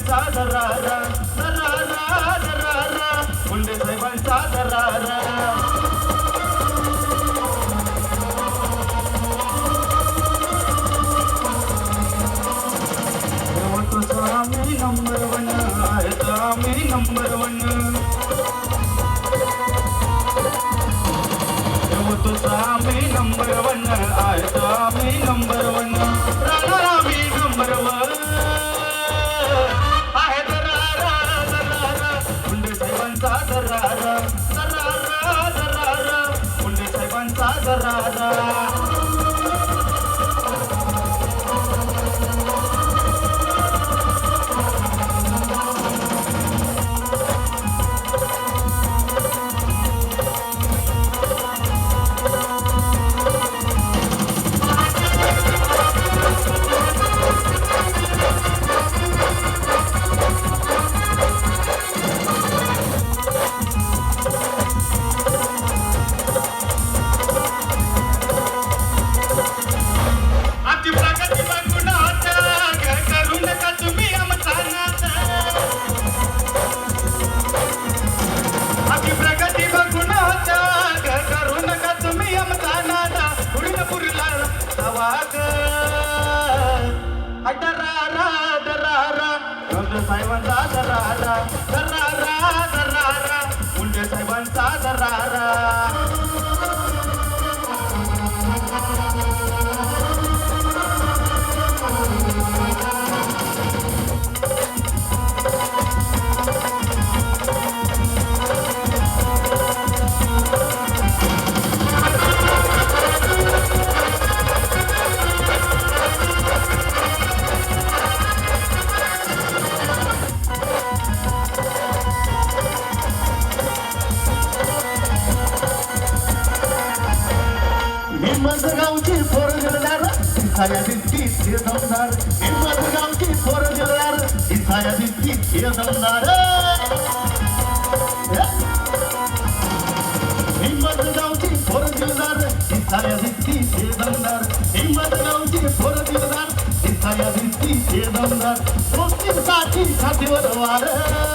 साहेबांचा दरारा दरारा दरारा मुंडे साहेबांचा दरारा आम्ही नंबर वन आहेत आम्ही नंबर वन आम्ही नंबर वन आहेत आम्ही नंबर वन राहणार आम्ही नंबर वन आहेत दरारा दरारा मुंडे साहेबांचा दरारा दरारा दरारा मुंडे साहेबांचा दरारा साहेबांचा दरारा दरारा दरारा मुंडे साहेबांचा दरारा गावची पोर दिलदार इसाया दिसती ते दमदार गावची पोर दिलदार इसाया दिसती ते दमदार गावची पोर दिलदार इसाया दिसती ते दमदार गावची पोर दिलदार इसाया दिसती ते दमदार दोस्तीसाठी छातीवर वार